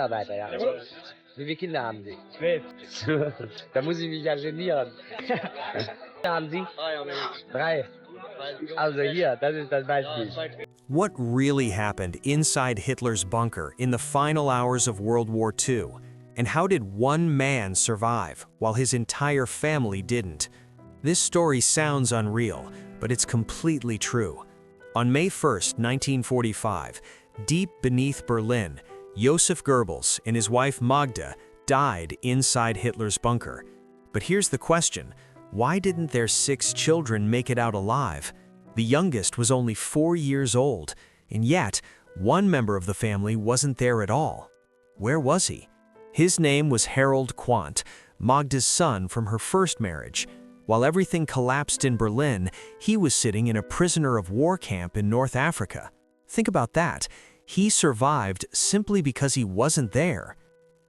Mitarbeiter, ja. Wie viele Kinder haben Sie? 12. Da muss ich mich ja genieren. Haben Sie? 3. Also hier, das ist das Beispiel. What really happened inside Hitler's bunker in the final hours of World War II? And how did one man survive while his entire family didn't? This story sounds unreal, but it's completely true. On May 1st, 1945, deep beneath Berlin, Josef Goebbels and his wife Magda died inside Hitler's bunker. But here's the question: why didn't their 6 children make it out alive? The youngest was only 4 years old, and yet one member of the family wasn't there at all. Where was he? His name was Harald Quandt, Magda's son from her first marriage. While everything collapsed in Berlin, he was sitting in a prisoner of war camp in North Africa. Think about that. He survived simply because he wasn't there.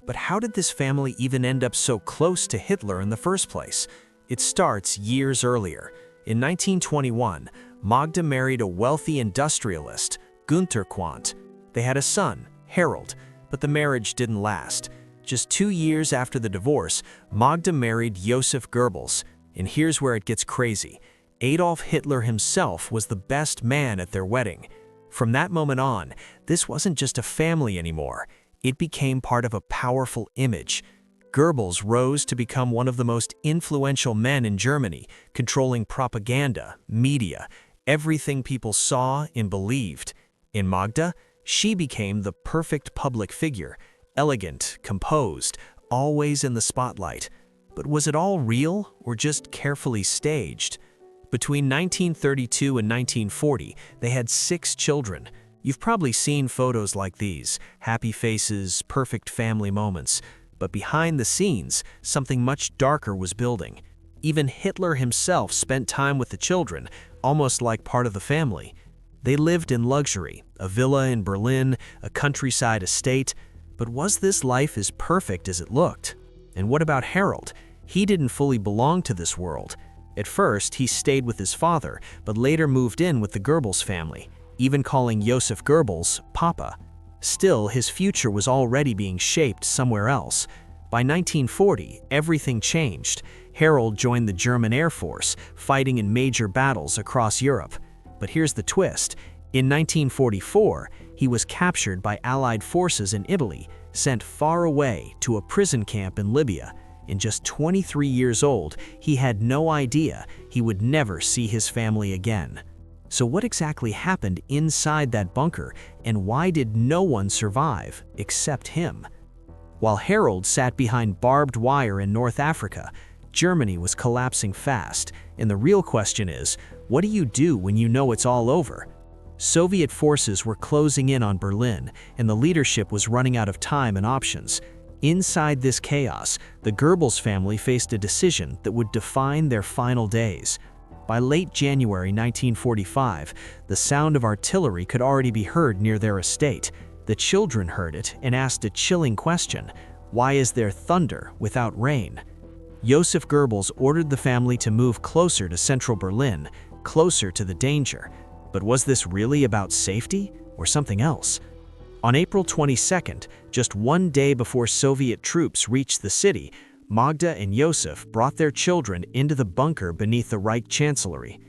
But how did this family even end up so close to Hitler in the first place? It starts years earlier. In 1921, Magda married a wealthy industrialist, Günther Quandt. They had a son, Harald, but the marriage didn't last. Just 2 years after the divorce, Magda married Josef Goebbels. And here's where it gets crazy. Adolf Hitler himself was the best man at their wedding. From that moment on, this wasn't just a family anymore. It became part of a powerful image. Goebbels rose to become one of the most influential men in Germany, controlling propaganda, media, everything people saw and believed. In Magda, she became the perfect public figure, elegant, composed, always in the spotlight. But was it all real or just carefully staged? Between 1932 and 1940, they had 6 children. You've probably seen photos like these, happy faces, perfect family moments. But behind the scenes, something much darker was building. Even Hitler himself spent time with the children, almost like part of the family. They lived in luxury, a villa in Berlin, a countryside estate. But was this life as perfect as it looked? And what about Harald? He didn't fully belong to this world. At first, he stayed with his father, but later moved in with the Goebbels family, even calling Josef Goebbels Papa. Still, his future was already being shaped somewhere else. By 1940, everything changed. Harald joined the German Air Force, fighting in major battles across Europe. But here's the twist. In 1944, he was captured by Allied forces in Italy, sent far away to a prison camp in Libya. In just 23 years old, he had no idea he would never see his family again. So what exactly happened inside that bunker, and why did no one survive except him? While Harald sat behind barbed wire in North Africa, Germany was collapsing fast, and the real question is, what do you do when you know it's all over? Soviet forces were closing in on Berlin, and the leadership was running out of time and options. Inside this chaos, the Goebbels family faced a decision that would define their final days. By late January 1945, the sound of artillery could already be heard near their estate. The children heard it and asked a chilling question: why is there thunder without rain? Josef Goebbels ordered the family to move closer to central Berlin, closer to the danger. But was this really about safety or something else? On April 22nd, just 1 day before Soviet troops reached the city, Magda and Josef brought their children into the bunker beneath the Reich Chancellery.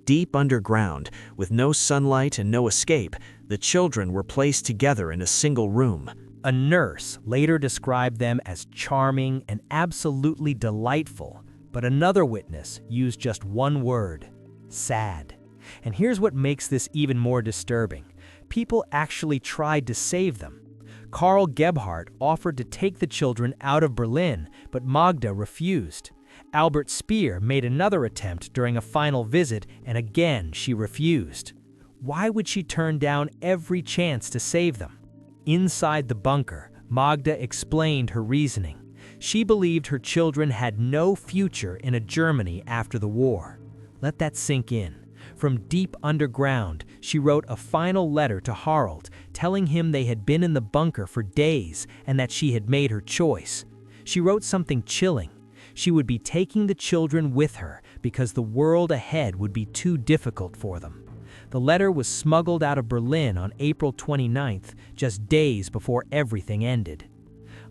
Deep underground, with no sunlight and no escape, the children were placed together in a single room. A nurse later described them as charming and absolutely delightful, but another witness used just one word: sad. And here's what makes this even more disturbing. People actually tried to save them. Karl Gebhardt offered to take the children out of Berlin, but Magda refused. Albert Speer made another attempt during a final visit, and again she refused. Why would she turn down every chance to save them? Inside the bunker, Magda explained her reasoning. She believed her children had no future in a Germany after the war. Let that sink in. From deep underground, she wrote a final letter to Harald, telling him they had been in the bunker for days and that she had made her choice. She wrote something chilling. She would be taking the children with her because the world ahead would be too difficult for them. The letter was smuggled out of Berlin on April 29th, just days before everything ended.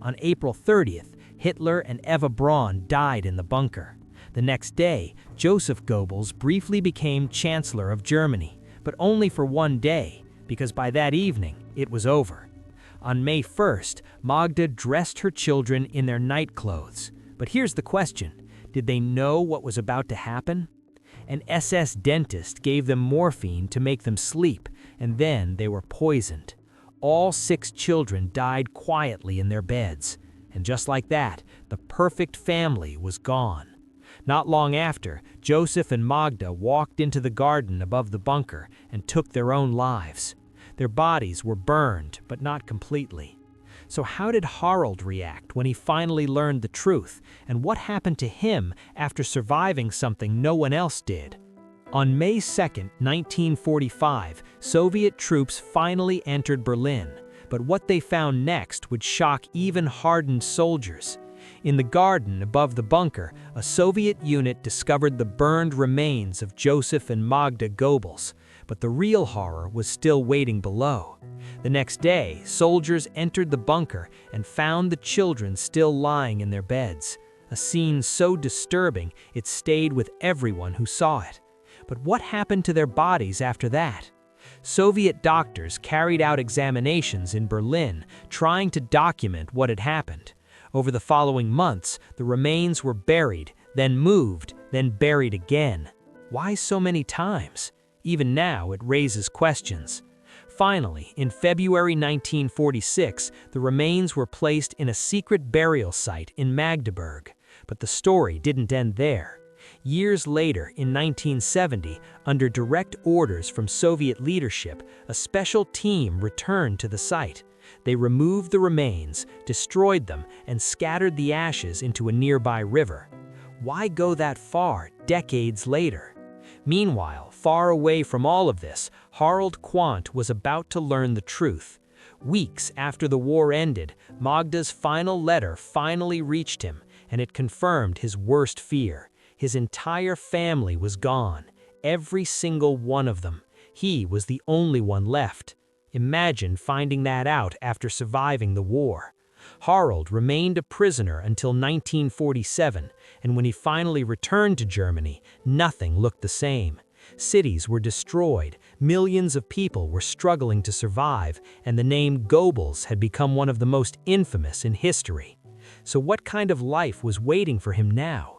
On April 30th, Hitler and Eva Braun died in the bunker. The next day, Joseph Goebbels briefly became Chancellor of Germany, but only for one day, because by that evening, it was over. On May 1st, Magda dressed her children in their night clothes. But here's the question: did they know what was about to happen? An SS dentist gave them morphine to make them sleep, and then they were poisoned. All 6 children died quietly in their beds. And just like that, the perfect family was gone. Not long after, Joseph and Magda walked into the garden above the bunker and took their own lives. Their bodies were burned, but not completely. So how did Harald react when he finally learned the truth, and what happened to him after surviving something no one else did? On May 2, 1945, Soviet troops finally entered Berlin, but what they found next would shock even hardened soldiers. In the garden above the bunker, a Soviet unit discovered the burned remains of Joseph and Magda Goebbels, but the real horror was still waiting below. The next day, soldiers entered the bunker and found the children still lying in their beds, a scene so disturbing it stayed with everyone who saw it. But what happened to their bodies after that? Soviet doctors carried out examinations in Berlin, trying to document what had happened. Over the following months, the remains were buried, then moved, then buried again. Why so many times? Even now, it raises questions. Finally, in February 1946, the remains were placed in a secret burial site in Magdeburg. But the story didn't end there. Years later, in 1970, under direct orders from Soviet leadership, a special team returned to the site. They removed the remains, destroyed them, and scattered the ashes into a nearby river. Why go that far, decades later? Meanwhile, far away from all of this, Harald Quandt was about to learn the truth. Weeks after the war ended, Magda's final letter finally reached him, and it confirmed his worst fear. His entire family was gone, every single one of them. He was the only one left. Imagine finding that out after surviving the war. Harald remained a prisoner until 1947, and when he finally returned to Germany, nothing looked the same. Cities were destroyed, millions of people were struggling to survive, and the name Goebbels had become one of the most infamous in history. So what kind of life was waiting for him now?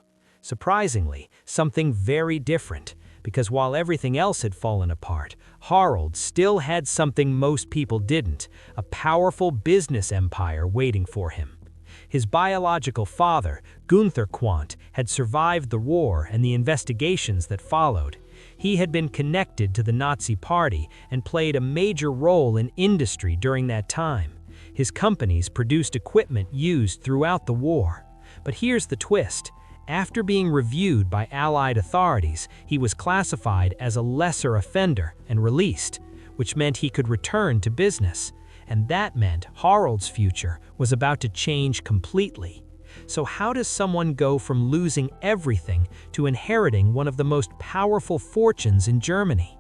Surprisingly, something very different. Because while everything else had fallen apart, Harald still had something most people didn't: a powerful business empire waiting for him. His biological father, Gunther Quandt, had survived the war and the investigations that followed. He had been connected to the Nazi Party and played a major role in industry during that time. His companies produced equipment used throughout the war. But here's the twist. After being reviewed by Allied authorities, he was classified as a lesser offender and released, which meant he could return to business. And that meant Harald's future was about to change completely. So how does someone go from losing everything to inheriting one of the most powerful fortunes in Germany?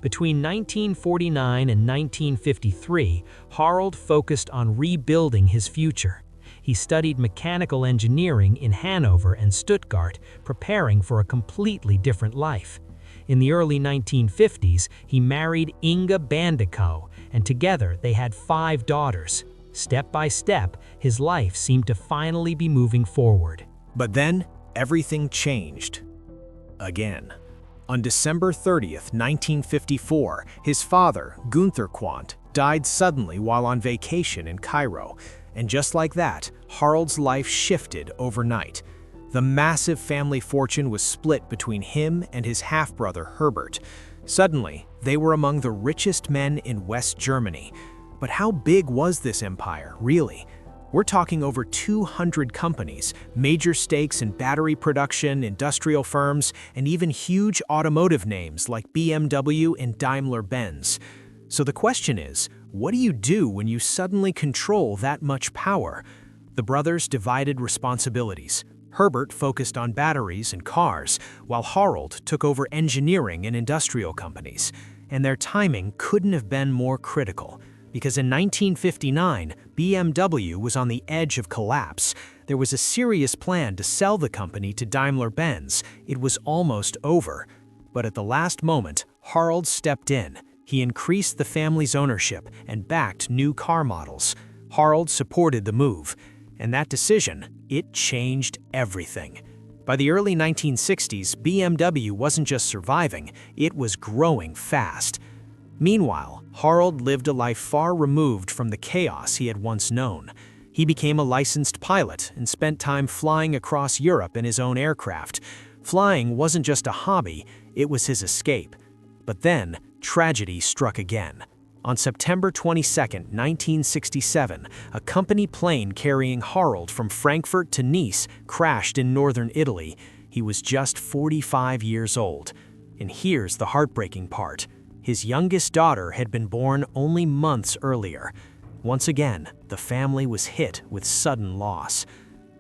Between 1949 and 1953, Harald focused on rebuilding his future. He studied mechanical engineering in Hanover and Stuttgart, preparing for a completely different life. In the early 1950s, he married Inga Bandikow, and together they had 5 daughters. Step by step, his life seemed to finally be moving forward. But then, everything changed. Again. On December 30th, 1954, his father, Gunther Quandt, died suddenly while on vacation in Cairo. And just like that, Harald's life shifted overnight. The massive family fortune was split between him and his half-brother Herbert. Suddenly, they were among the richest men in West Germany. But how big was this empire, really? We're talking over 200 companies, major stakes in battery production, industrial firms, and even huge automotive names like BMW and Daimler-Benz. So the question is, what do you do when you suddenly control that much power? The brothers divided responsibilities. Herbert focused on batteries and cars, while Harald took over engineering and industrial companies. And their timing couldn't have been more critical. because in 1959, BMW was on the edge of collapse. There was a serious plan to sell the company to Daimler-Benz. It was almost over. But at the last moment, Harald stepped in. He increased the family's ownership and backed new car models. Harald supported the move. And that decision, it changed everything. By the early 1960s, BMW wasn't just surviving, it was growing fast. Meanwhile, Harald lived a life far removed from the chaos he had once known. He became a licensed pilot and spent time flying across Europe in his own aircraft. Flying wasn't just a hobby, it was his escape. But then, tragedy struck again. On September 22, 1967, a company plane carrying Harald from Frankfurt to Nice crashed in northern Italy. He was just 45 years old. And here's the heartbreaking part. His youngest daughter had been born only months earlier. Once again, the family was hit with sudden loss.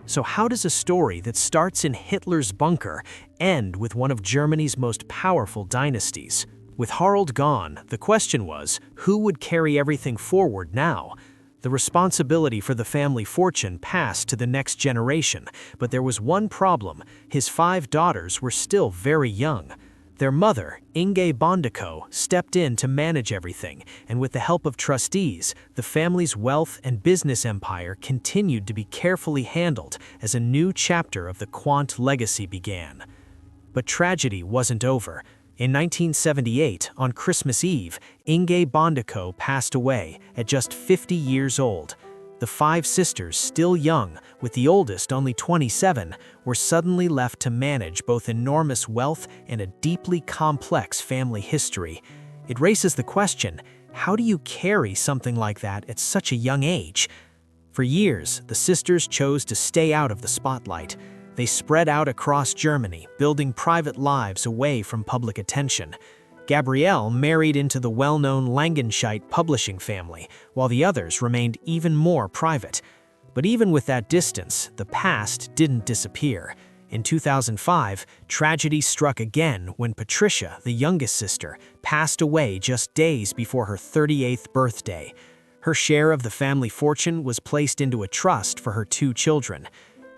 So how does a story that starts in Hitler's bunker end with one of Germany's most powerful dynasties? With Harald gone, the question was, who would carry everything forward now? The responsibility for the family fortune passed to the next generation, but there was one problem. His 5 daughters were still very young. Their mother, Inge Bondeko, stepped in to manage everything, and with the help of trustees, the family's wealth and business empire continued to be carefully handled as a new chapter of the Quandt legacy began. But tragedy wasn't over. In 1978, on Christmas Eve, Inge Bondeko passed away at just 50 years old. The 5 sisters, still young, with the oldest only 27, were suddenly left to manage both enormous wealth and a deeply complex family history. It raises the question, how do you carry something like that at such a young age? For years, the sisters chose to stay out of the spotlight. They spread out across Germany, building private lives away from public attention. Gabrielle married into the well-known Langenscheidt publishing family, while the others remained even more private. But even with that distance, the past didn't disappear. In 2005, tragedy struck again when Patricia, the youngest sister, passed away just days before her 38th birthday. Her share of the family fortune was placed into a trust for her 2 children.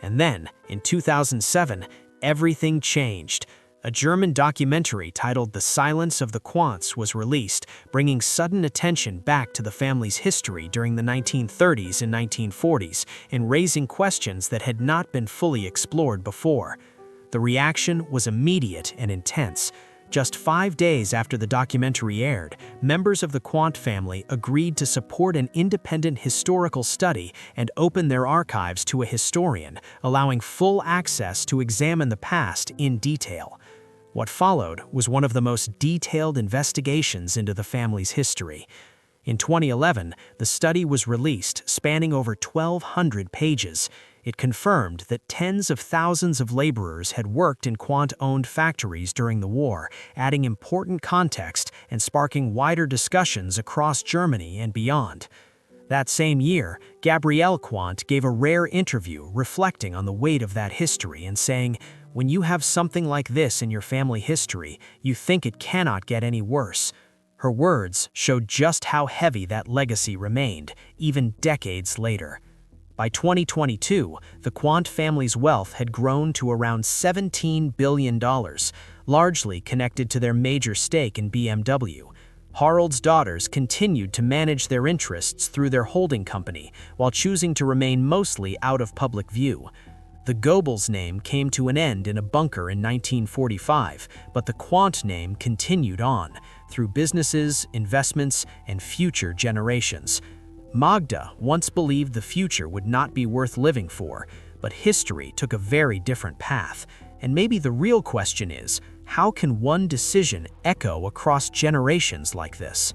And then, in 2007, everything changed. A German documentary titled The Silence of the Quandts was released, bringing sudden attention back to the family's history during the 1930s and 1940s and raising questions that had not been fully explored before. The reaction was immediate and intense. Just 5 days after the documentary aired, members of the Quandt family agreed to support an independent historical study and open their archives to a historian, allowing full access to examine the past in detail. What followed was one of the most detailed investigations into the family's history. In 2011, the study was released, spanning over 1,200 pages. It confirmed that tens of thousands of laborers had worked in Quandt-owned factories during the war, adding important context and sparking wider discussions across Germany and beyond. That same year, Gabrielle Quandt gave a rare interview reflecting on the weight of that history and saying, "When you have something like this in your family history, you think it cannot get any worse." Her words showed just how heavy that legacy remained, even decades later. By 2022, the Quandt family's wealth had grown to around $17 billion, largely connected to their major stake in BMW. Harald's daughters continued to manage their interests through their holding company, while choosing to remain mostly out of public view. The Goebbels name came to an end in a bunker in 1945, but the Quandt name continued on, through businesses, investments, and future generations. Magda once believed the future would not be worth living for, but history took a very different path. And maybe the real question is, how can one decision echo across generations like this?